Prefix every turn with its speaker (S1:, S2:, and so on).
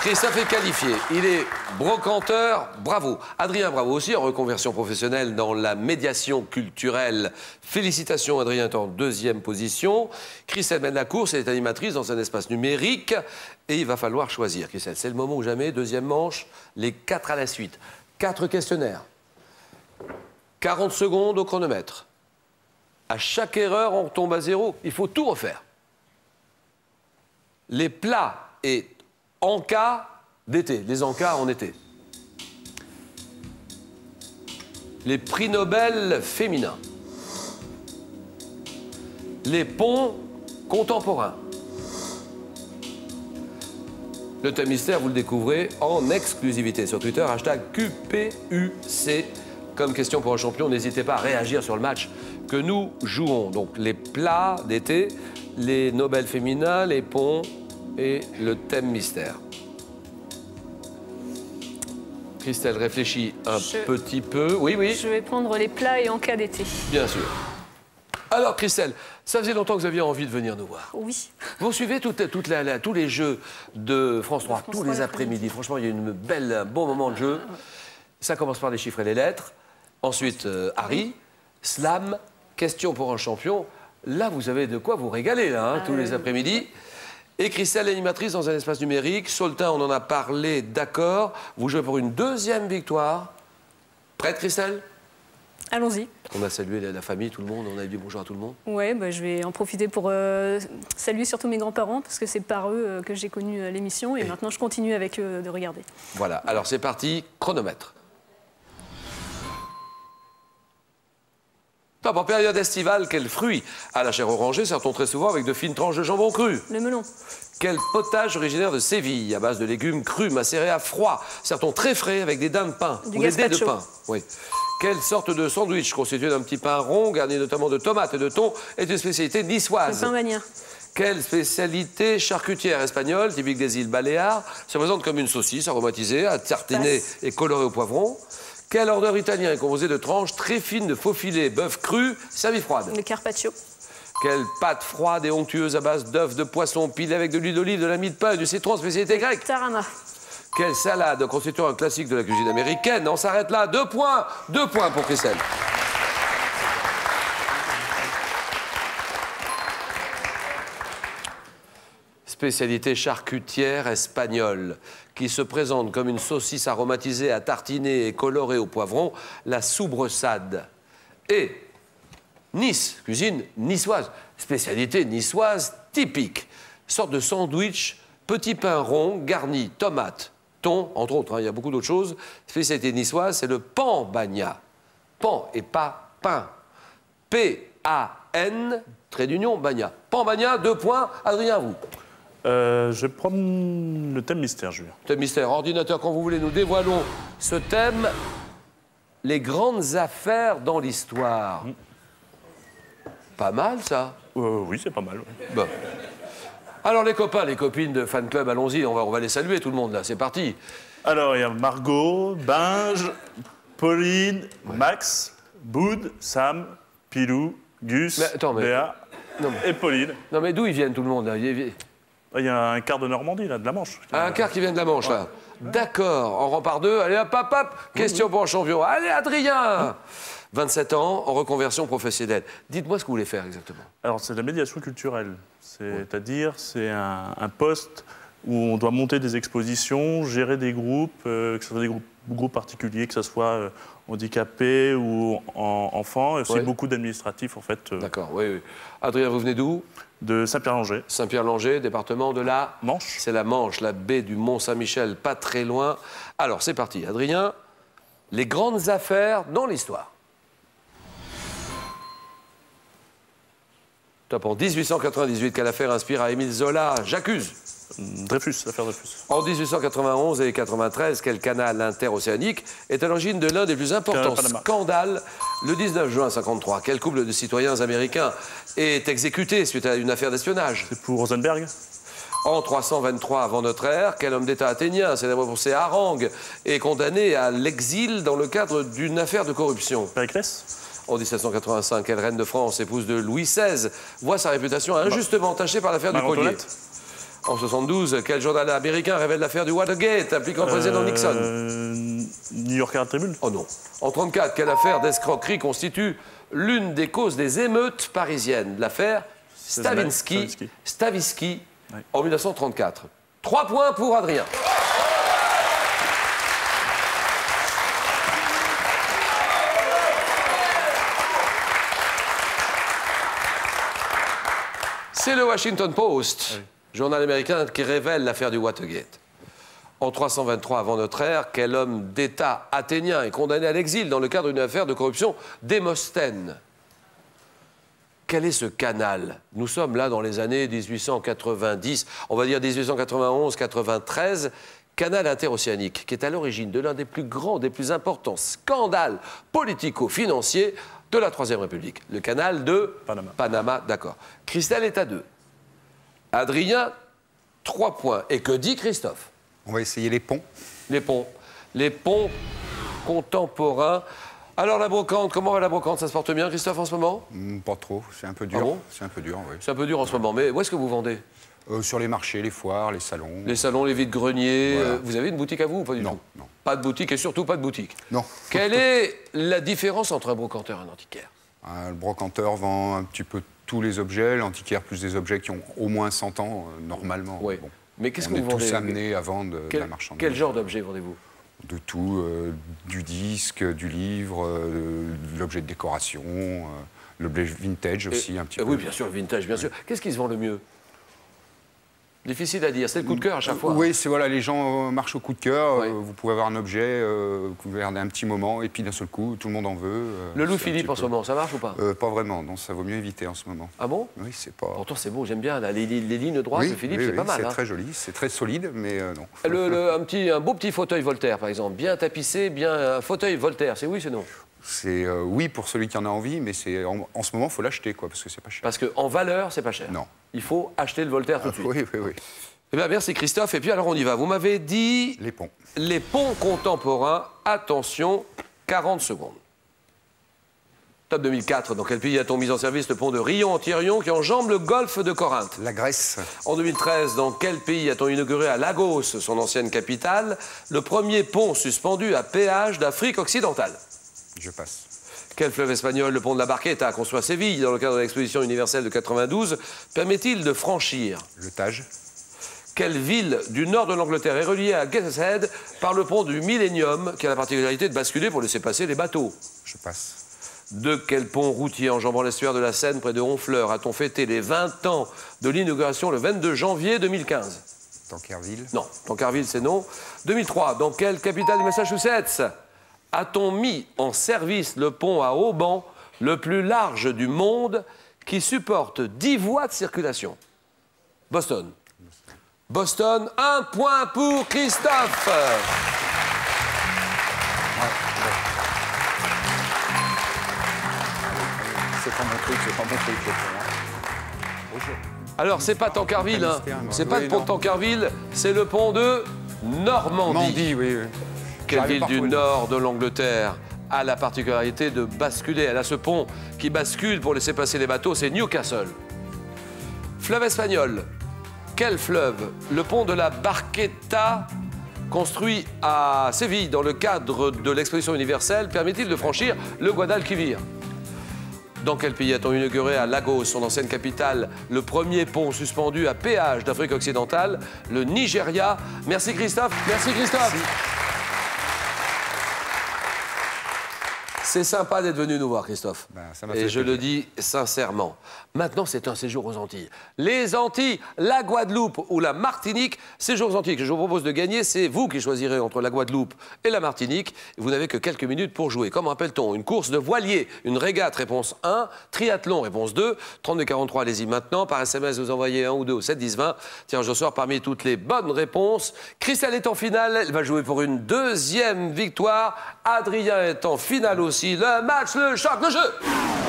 S1: Christophe est qualifié. Il est brocanteur, bravo. Adrien, bravo aussi, en reconversion professionnelle dans la médiation culturelle. Félicitations, Adrien est en deuxième position. Christelle mène la course, elle est animatrice dans un espace numérique. Et il va falloir choisir, Christelle. C'est le moment ou jamais, deuxième manche, les 4 à la suite. 4 questionnaires. 40 secondes au chronomètre. À chaque erreur, on retombe à 0. Il faut tout refaire. Les plats et encas d'été, les encas en été. Les prix Nobel féminins. Les ponts contemporains. Le thème mystère, vous le découvrez en exclusivité sur Twitter, #QPUC. Comme question pour un champion, n'hésitez pas à réagir sur le match que nous jouons. Donc les plats d'été, les Nobel féminins, les ponts et le thème mystère. Christelle réfléchit un petit peu. Oui, oui.
S2: Je vais prendre les plats et encas d'été.
S1: Bien sûr. Alors, Christelle, ça faisait longtemps que vous aviez envie de venir nous voir.
S2: Oui.
S1: Vous suivez tous les jeux de France 3, tous les après-midi. Franchement, il y a un bon moment de jeu. Ça commence par les chiffres et les lettres. Ensuite, Harry, Slam, question pour un champion. Là, vous avez de quoi vous régaler, là, tous les après-midi. Et Christelle, animatrice dans un espace numérique. Soltin, on en a parlé, d'accord. Vous jouez pour une deuxième victoire. Prête, Christelle?
S2: Allons-y.
S1: On a salué la famille, tout le monde, on a dit bonjour à tout le monde.
S2: Ouais, bah, je vais en profiter pour saluer surtout mes grands-parents, parce que c'est par eux que j'ai connu l'émission, et maintenant je continue avec eux de regarder. Voilà,
S1: alors c'est parti, chronomètre. Top, en période estivale, quel fruit à la chair orangée sert-on très souvent avec de fines tranches de jambon cru?
S2: Le melon.
S1: Quel potage originaire de Séville, à base de légumes crus macérés à froid, sert-on très frais avec des dents de pain?
S2: Du
S1: ou des dés de
S2: gazpacho.
S1: pain? Oui. Quelle sorte de sandwich constitué d'un petit pain rond, garni notamment de tomates et de thon, est une spécialité niçoise?
S2: Le pain magnin.
S1: Quelle spécialité charcutière espagnole, typique des îles Baléares, se présente comme une saucisse aromatisée, à tartiner et colorée au poivron? Quel ordre italien est composé de tranches très fines de faux filets, bœuf cru, servi froide?
S2: Le carpaccio.
S1: Quelle pâte froide et onctueuse à base d'œufs, de poisson, pilée avec de l'huile d'olive, de la mie de pain et du citron, spécialité grecque?
S2: Tarama.
S1: Quelle salade constituant un classique de la cuisine américaine? On s'arrête là, 2 points. 2 points pour Christelle. Spécialité charcutière espagnole, qui se présente comme une saucisse aromatisée à tartiner et colorée au poivron, la soubreçade. Et Nice, cuisine niçoise, spécialité niçoise typique. Sorte de sandwich, petit pain rond, garni, tomate, thon, entre autres, il y a beaucoup d'autres choses. Spécialité niçoise, c'est le pan bagna. Pan et pas pain. P-A-N, trait d'union, bagna. Pan bagna, 2 points. Adrien, vous?
S3: Je vais prendre le thème mystère, Julien.
S1: Thème mystère. Ordinateur, quand vous voulez, nous dévoilons ce thème. Les grandes affaires dans l'histoire. Pas mal, ça?
S3: Oui, c'est pas mal. Ouais.
S1: Bon. Alors, les copains, les copines de Fan Club, allons-y, on va les saluer, tout le monde, là. C'est parti.
S3: Alors, il y a Margot, Binge, Pauline, Max, Boud, Sam, Pilou, Gus, Léa et Pauline.
S1: Non, mais d'où ils viennent, tout le monde, là?
S3: Il y a un quart de Normandie, là, de la Manche.
S1: Un quart qui vient de la Manche, là. D'accord, on rend par 2. Allez, hop, hop, hop. Question pour un champion. Allez, Adrien 27 ans, en reconversion professionnelle. Dites-moi ce que vous voulez faire exactement.
S3: Alors, c'est de la médiation culturelle. C'est-à-dire, c'est un poste où on doit monter des expositions, gérer des groupes, que ce soit des groupes particuliers, que ce soit handicapés ou enfants, et aussi beaucoup d'administratifs, en fait.
S1: D'accord, oui. Adrien, vous venez d'où?
S3: De Saint-Pierre-Langers.
S1: Saint-Pierre-Langers, département de la
S3: Manche.
S1: C'est la Manche, la baie du Mont-Saint-Michel, pas très loin. Alors, c'est parti. Adrien, les grandes affaires dans l'histoire. Top. En 1898, quelle affaire inspire à Émile Zola? J'accuse.
S3: Dreyfus, l'affaire Dreyfus.
S1: En 1891 et 93, quel canal interocéanique est à l'origine de l'un des plus importants scandales le 19 juin 1953? Quel couple de citoyens américains est exécuté suite à une affaire d'espionnage?
S3: C'est pour Rosenberg.
S1: En 323 avant notre ère, quel homme d'État athénien, célèbre pour ses harangues, est condamné à l'exil dans le cadre d'une affaire de corruption?
S3: Périclès.
S1: En 1785, quelle reine de France, épouse de Louis XVI, voit sa réputation injustement tachée par l'affaire du collier? En 72, quel journal américain révèle l'affaire du Watergate impliquant le président Nixon?
S3: New Yorker Tribune.
S1: Oh non. En 34, quelle affaire d'escroquerie constitue l'une des causes des émeutes parisiennes? L'affaire Stavisky,
S3: Oui.
S1: en 1934. 3 points pour Adrien. C'est le Washington Post, journal américain, qui révèle l'affaire du Watergate. En 323 avant notre ère, quel homme d'État athénien est condamné à l'exil dans le cadre d'une affaire de corruption? Démosthène. Quel est ce canal? Nous sommes là dans les années 1890, on va dire 1891-93, canal interocéanique, qui est à l'origine de l'un des plus grands, des plus importants scandales politico-financiers de la Troisième République. Le canal de Panama, d'accord. Christelle est à 2. Adrien, 3 points. Et que dit Christophe?
S4: On va essayer les ponts.
S1: Les ponts. Les ponts contemporains. Alors la brocante, comment va la brocante? Ça se porte bien, Christophe, en ce moment?
S4: Pas trop, c'est un peu dur.
S1: Ah bon?
S4: C'est un peu dur, oui.
S1: C'est un peu dur en ce moment, mais où est-ce que vous vendez?
S4: Sur les marchés, les foires, les salons.
S1: Les salons, les vides-greniers.
S4: Voilà.
S1: Vous avez une boutique à vous ou pas du tout?
S4: Non.
S1: Pas de boutique et surtout pas de boutique.
S4: Non.
S1: Quelle est la différence entre un brocanteur et un antiquaire?
S4: Le brocanteur vend un petit peu tous les objets, l'antiquaire plus des objets qui ont au moins 100 ans, normalement.
S1: Oui.
S4: Bon.
S1: Mais qu'est-ce que
S4: On
S1: vous
S4: est
S1: vendez?
S4: tous amenés à vendre de la marchandise.
S1: Quel genre d'objet vendez-vous?
S4: De tout, du disque, du livre, de l'objet de décoration, l'objet vintage aussi, un petit peu.
S1: Oui, bien sûr, le vintage, bien sûr. Qu'est-ce qui se vend le mieux? Difficile à dire, c'est le coup de cœur à chaque fois.
S4: Oui, c'est voilà, les gens marchent au coup de cœur.
S1: Oui.
S4: Vous pouvez avoir un objet que vous gardez un petit moment et puis d'un seul coup, tout le monde en veut.
S1: Le Louis
S4: c'est un
S1: Philippe
S4: petit
S1: en ce moment, ça marche ou pas?
S4: Pas vraiment, non, ça vaut mieux éviter en ce moment.
S1: Ah bon?
S4: Oui, c'est pas.
S1: Pourtant c'est beau, j'aime bien là, les lignes droites,
S4: Oui,
S1: le Philippe,
S4: oui,
S1: c'est pas mal.
S4: C'est
S1: Hein.
S4: très joli, c'est très solide, mais non.
S1: Un beau petit fauteuil Voltaire, par exemple, bien tapissé, bien un fauteuil Voltaire, c'est oui, c'est non?
S4: C'est oui pour celui qui en a envie, mais c'est en ce moment, il faut l'acheter, quoi, parce que c'est pas cher.
S1: Parce qu'en valeur, c'est pas cher.
S4: Non.
S1: Il faut acheter le Voltaire tout de suite.
S4: Oui, oui, oui.
S1: Eh bien, merci Christophe. Et puis alors, on y va. Vous m'avez dit
S4: Les ponts.
S1: les ponts contemporains. Attention, 40 secondes. Top 2004, dans quel pays a-t-on mis en service le pont de Rion-en-Thirion qui enjambe le golfe de Corinthe?
S4: La Grèce.
S1: En 2013, dans quel pays a-t-on inauguré à Lagos, son ancienne capitale, le premier pont suspendu à péage d'Afrique occidentale?
S4: Je passe.
S1: Quel fleuve espagnol, le pont de la Barqueta, construit à Séville dans le cadre de l'exposition universelle de 92, permet-il de franchir?
S4: Le Tage.
S1: Quelle ville du nord de l'Angleterre est reliée à Gateshead par le pont du Millennium qui a la particularité de basculer pour laisser passer les bateaux?
S4: Je passe.
S1: De quel pont routier enjambant l'estuaire de la Seine près de Honfleur a-t-on fêté les 20 ans de l'inauguration le 22 janvier 2015?
S4: Tancarville.
S1: Non, Tancarville c'est non. 2003, dans quelle capitale du Massachusetts a-t-on mis en service le pont à haubans le plus large du monde qui supporte 10 voies de circulation? Boston. Boston, 1 point pour Christophe.
S4: C'est pas mon truc, c'est pas mon truc.
S1: Alors, c'est pas Tancarville, hein. C'est pas
S4: Oui,
S1: le pont de
S4: non.
S1: Tancarville, c'est le pont de Normandie.
S4: Normandie, oui.
S1: Quelle
S4: J'arrive
S1: ville
S4: pas à
S1: du
S4: trouver le
S1: nord de l'Angleterre a la particularité de basculer? Elle a ce pont qui bascule pour laisser passer les bateaux, c'est Newcastle. Fleuve espagnol. Quel fleuve? Le pont de la Barqueta, construit à Séville dans le cadre de l'exposition universelle, permet-il de franchir le Guadalquivir? Dans quel pays a-t-on inauguré à Lagos, son ancienne capitale, le premier pont suspendu à péage d'Afrique occidentale? Le Nigeria. Merci Christophe. Merci Christophe.
S4: Merci.
S1: C'est sympa d'être venu nous voir, Christophe.
S4: Ben, ça m'a
S1: Et
S4: fait
S1: je le dis sincèrement. Maintenant, c'est un séjour aux Antilles. Les Antilles, la Guadeloupe ou la Martinique, séjour aux Antilles que je vous propose de gagner, c'est vous qui choisirez entre la Guadeloupe et la Martinique. Vous n'avez que quelques minutes pour jouer. Comment appelle-t-on une course de voilier? Une régate, réponse 1. Triathlon, réponse 2. 3243, allez-y maintenant. Par SMS, vous envoyez 1 ou 2 au 7 10 20. Tirage au sort parmi toutes les bonnes réponses. Christelle est en finale. Elle va jouer pour une deuxième victoire. Adrien est en finale aussi. Le match, le choc, le jeu.